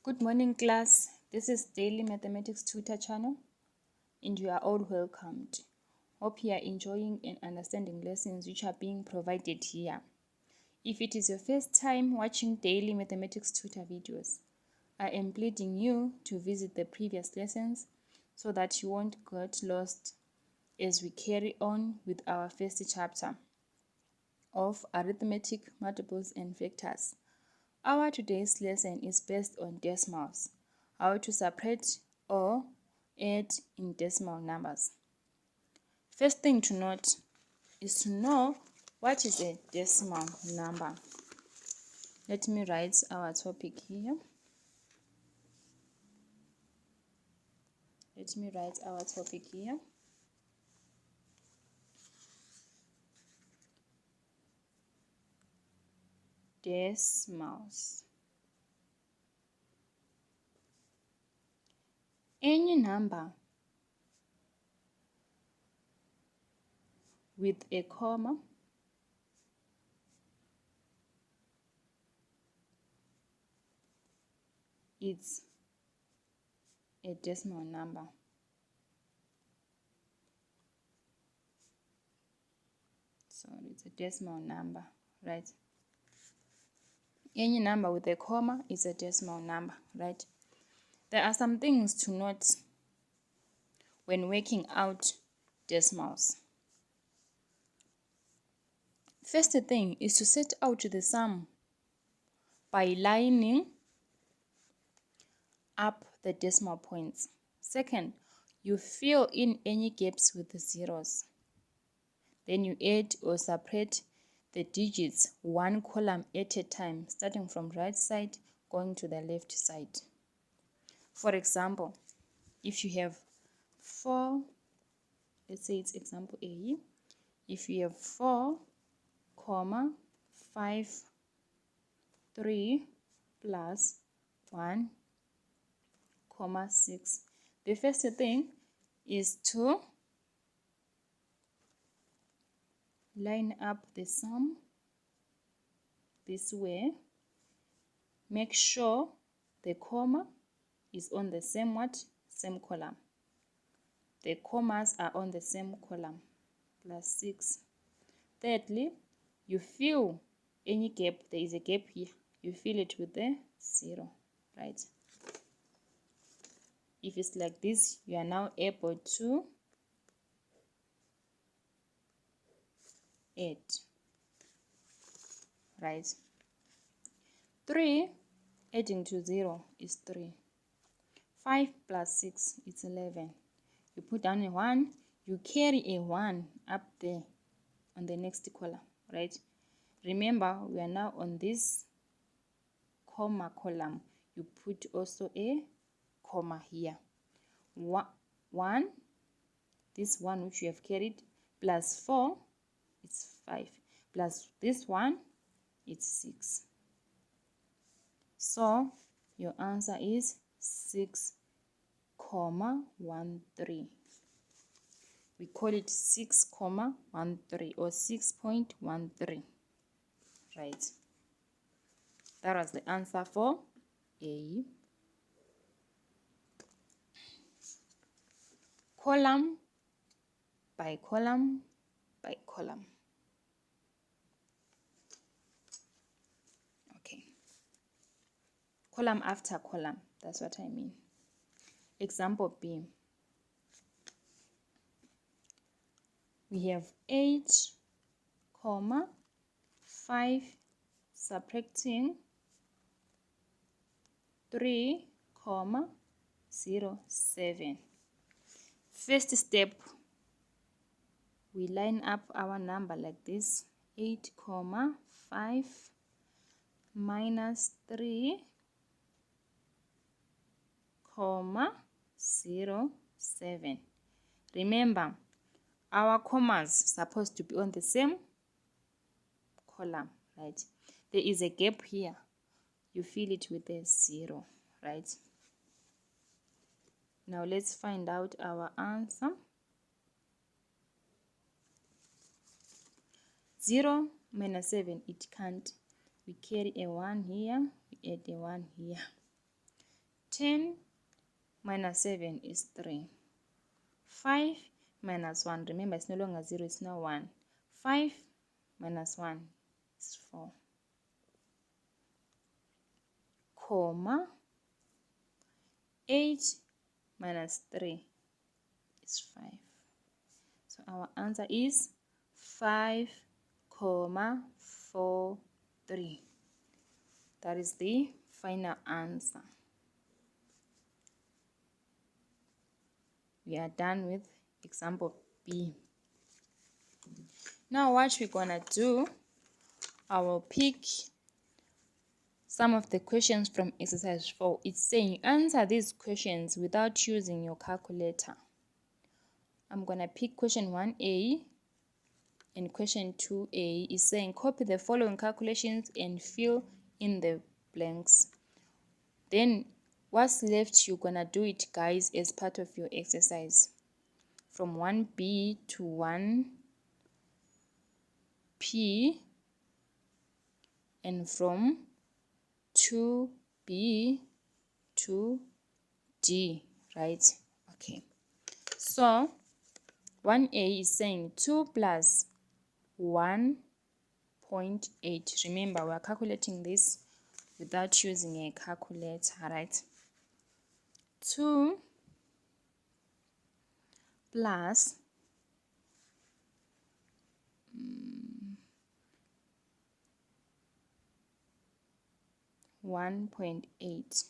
Good morning, class. This is Daily Mathematics Tutor channel, and you are all welcomed. Hope you are enjoying and understanding lessons which are being provided here. If it is your first time watching Daily Mathematics Tutor videos, I am pleading you to visit the previous lessons so that you won't get lost as we carry on with our first chapter of arithmetic, multiples, and factors. Our today's lesson is based on decimals, how to separate or add in decimal numbers. First thing to note is to know what is a decimal number. Let me write our topic here. Decimals. Any number with a comma is a decimal number. So it's a decimal number, right? Any number with a comma is a decimal number, right? There are some things to note when working out decimals. First thing is to set out the sum by lining up the decimal points. Second, you fill in any gaps with the zeros. Then you add or separate the digits one column at a time, starting from right side going to the left side. For example, if you have 4, let's say it's example A, if you have 4, 5, 3 plus 1, 6. The first thing is to line up the sum this way. Make sure the comma is on the same column. The commas are on the same column, plus 6. Thirdly, you fill any gap. There is a gap here. You fill it with the 0, right? If it's like this, you are now able to add, right? 3 adding to 0 is 3. 5 plus 6 is 11. You put down a 1, you carry a 1 up there on the next column, right? Remember, we are now on this comma column. You put also a comma here. 1, this one which you have carried, plus 4, it's 5. Plus this one, it's 6. So your answer is 6,13. We call it 6,13 or 6.13. Right. That was the answer for A. Column by column by column. Okay. Column after column. That's what I mean. Example B. We have 8, 5 subtracting 3, 0, 7. First step, we line up our number like this. 8, 5 minus 3, 0, 7. Remember, our commas supposed to be on the same column, right? There is a gap here. You fill it with a 0, right? Now let's find out our answer. 0 minus 7, it can't. We carry a 1 here, we add a 1 here. 10 minus 7 is 3. 5 minus 1, remember it's no longer 0, it's now 1. 5 minus 1 is 4. Comma 8 minus 3 is 5. So our answer is 5, 4, 3. That is the final answer. We are done with example B. Now what we're gonna do, I will pick some of the questions from exercise 4. It's saying answer these questions without using your calculator. I'm gonna pick question 1A, and question 2A is saying copy the following calculations and fill in the blanks. Then what's left, you're gonna do it, guys, as part of your exercise. From 1B to 1P, and from 2B to D, right? Okay. So 1A is saying 2 plus 1.8. Remember, we're calculating this without using a calculator, right? 2 plus 1.8.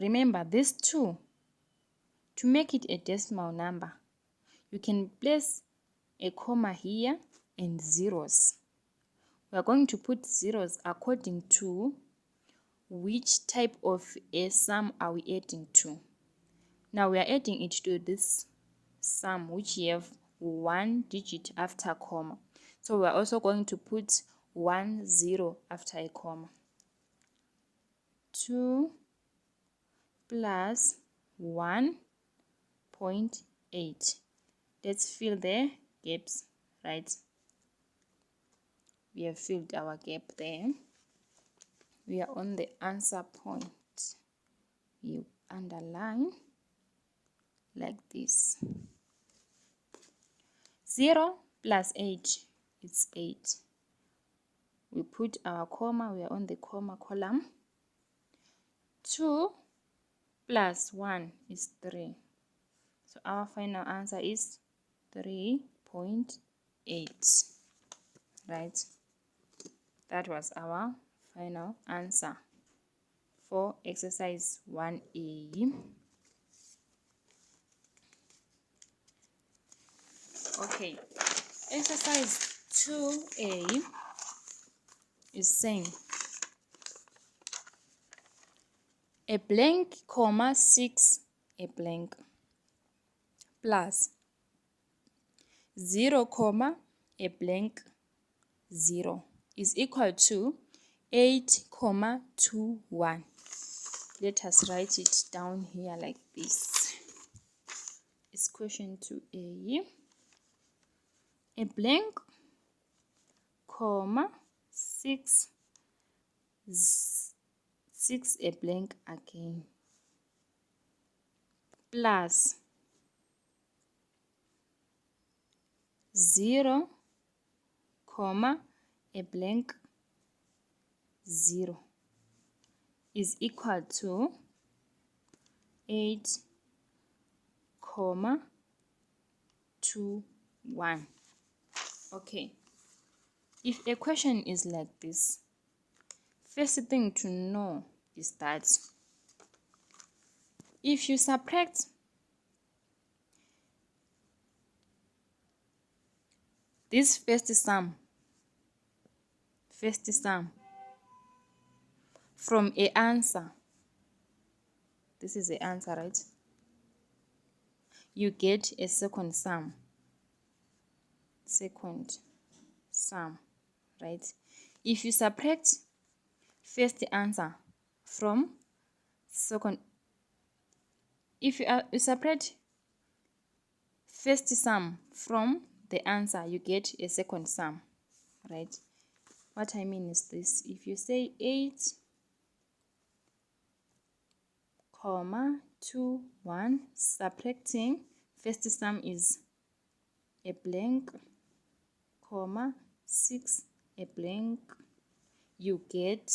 Remember, this 2, to make it a decimal number, you can place a comma here and zeros. We are going to put zeros according to which type of a sum are we adding to. Now we are adding it to this sum which you have 1 digit after a comma. So we are also going to put 1 0 after a comma. 2 plus 1.8. Let's fill the gaps, right? We have filled our gap there. We are on the answer point. You underline like this. 0 plus 8 is 8. We put our comma, we are on the comma column. 2 plus 1 is 3. So our final answer is 3.8. Right? That was our final answer for exercise 1A. Okay, exercise 2A is saying a blank comma 6 a blank plus 0 comma a blank 0 is equal to 8,21. Let us write it down here like this. It's question 2A. A blank comma 6 a blank again plus 0 comma a blank 0 is equal to 8,21. Okay, if a question is like this, first thing to know is that if you subtract this first sum from an answer, this is the answer, right? You get a second sum, right? If you subtract first answer from second, if you separate first sum from the answer, you get a second sum, right? What I mean is this: if you say 8 comma 2 1, subtracting first sum is a blank, comma 6 a blank, you get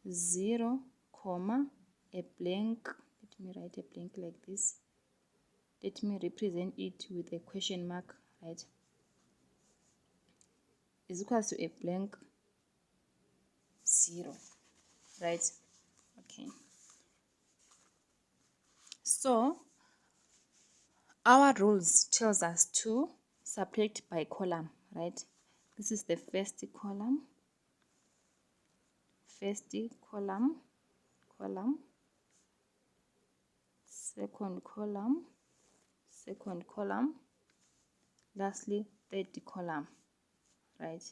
0 comma a blank. Let me write a blank like this. Let me represent it with a question mark, right? Is equals to a blank 0, right? Okay. So our rules tells us to subtract by column, right? This is the first column, second column, lastly third column, right?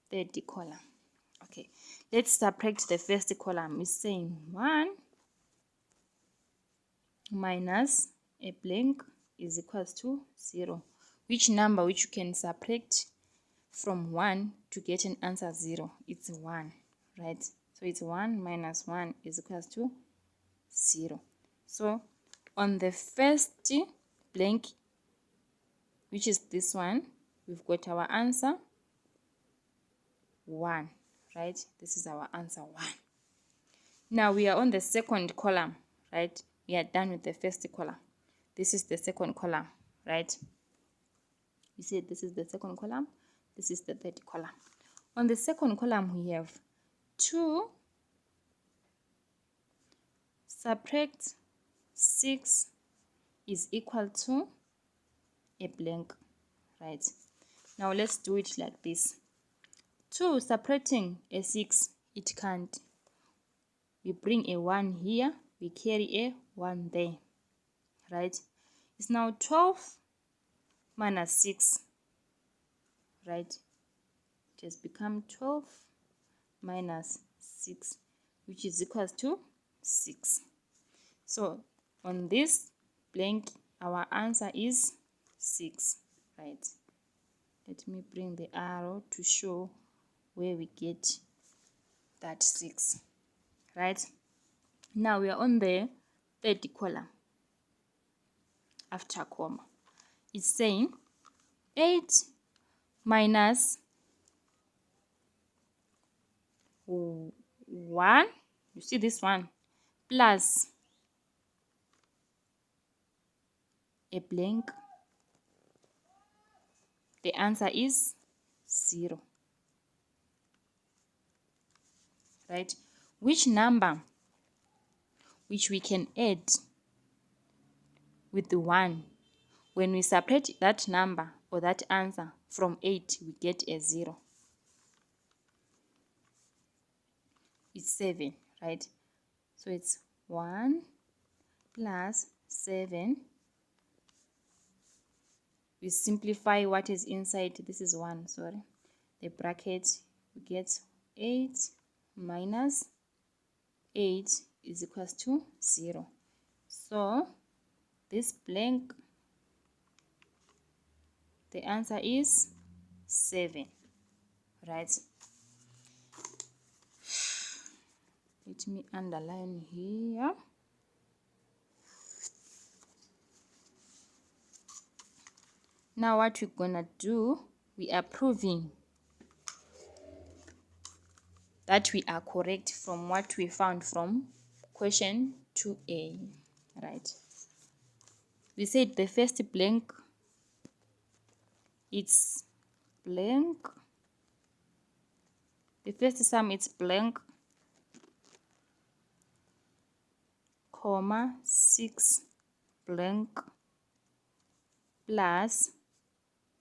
Third column. Okay, let's subtract the first column. It's saying 1 minus a blank is equals to 0. Which number which you can subtract from 1 to get an answer 0? It's 1, right? So it's 1 minus 1 is equals to 0. So on the first blank, which is this one, we've got our answer 1, right? This is our answer 1. Now we are on the second column, right? We are done with the first column. This is the second column, right? You see, this is the second column. This is the third column. On the second column, we have 2 subtract 6 is equal to a blank, right? Now let's do it like this. 2 subtracting a 6, it can't. We bring a 1 here, we carry a 1 there, right? It's now 12 minus 6, right? It has become 12 minus 6, which is equals to 6. So on this blank, our answer is 6, right? Let me bring the arrow to show where we get that 6, right? Now we are on the third column after comma. It's saying 8 minus 1, you see this one, plus a blank. The answer is 0, right? Which number which we can add with the 1, when we subtract that number or that answer from 8, we get a 0. It's 7, right? So it's 1 plus 7. We simplify what is inside. This is 1, sorry. The bracket, we get 8 minus 8 is equals to 0. So this blank, the answer is 7, right? Let me underline here. Now what we're gonna do, we are proving that we are correct from what we found from question 2a, right? We said the first blank, it's blank. The first sum is blank, comma 6 blank plus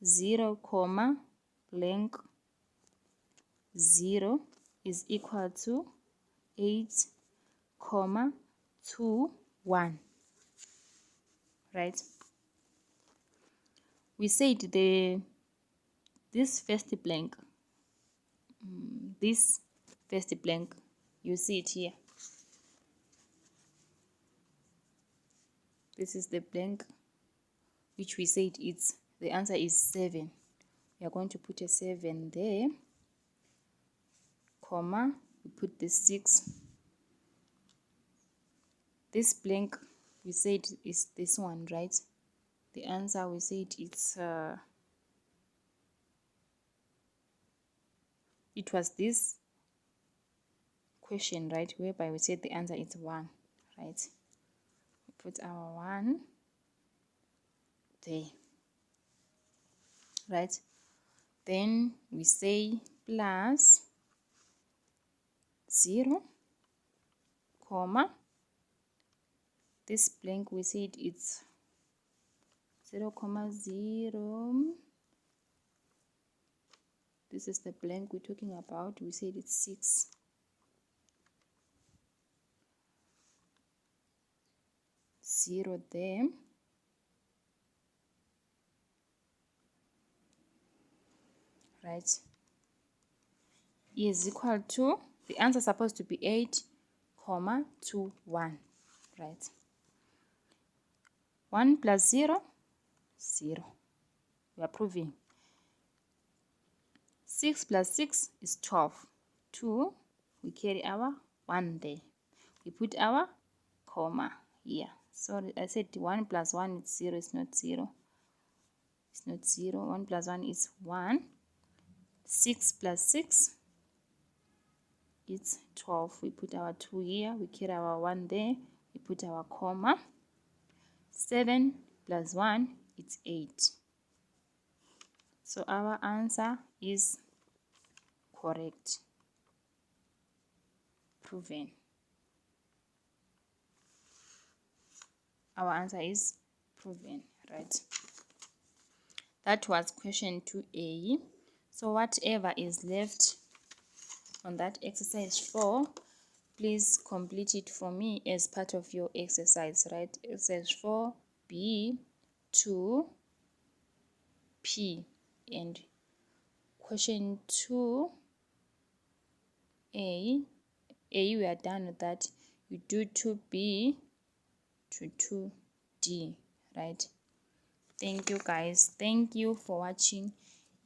0 comma blank 0 is equal to 8 comma 2 1, right? We said this first blank, you see it here. This is the blank which we said the answer is 7. We are going to put a 7 there, comma, we put the 6 This blank we said is this one, right? The answer we said it was this question, right, whereby we said the answer is 1, right? We put our 1 there, right? Then we say plus 0, comma, this blank we said it's 0, 0. This is the blank we're talking about. We said it's 6. Zero there. Right. Is equal to, the answer is supposed to be 8, 2, 1. Right. 1 plus 0, 0. We are proving. 6 plus 6 is 12. 2, we carry our 1 there. We put our comma here. Sorry, I said 1 plus 1 is 0. It's not 0. It's not 0. 1 plus 1 is 1. 6 plus 6 is 12. We put our 2 here. We carry our 1 there. We put our comma. 7 plus 1 is 8. So our answer is correct. Proven. Our answer is proven, right? That was question 2A. So whatever is left on that exercise 4, please complete it for me as part of your exercise, right? Exercise 4B, 2P, and question 2A, we are done with that. You do 2B to 2D, right? Thank you guys. Thank you for watching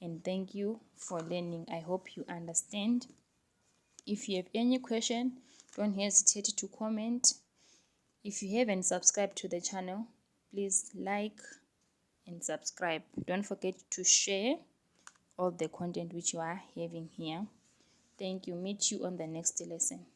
and thank you for learning. I hope you understand. If you have any question, don't hesitate to comment. If you haven't subscribed to the channel, please like and subscribe. Don't forget to share all the content which you are having here. Thank you. Meet you on the next lesson.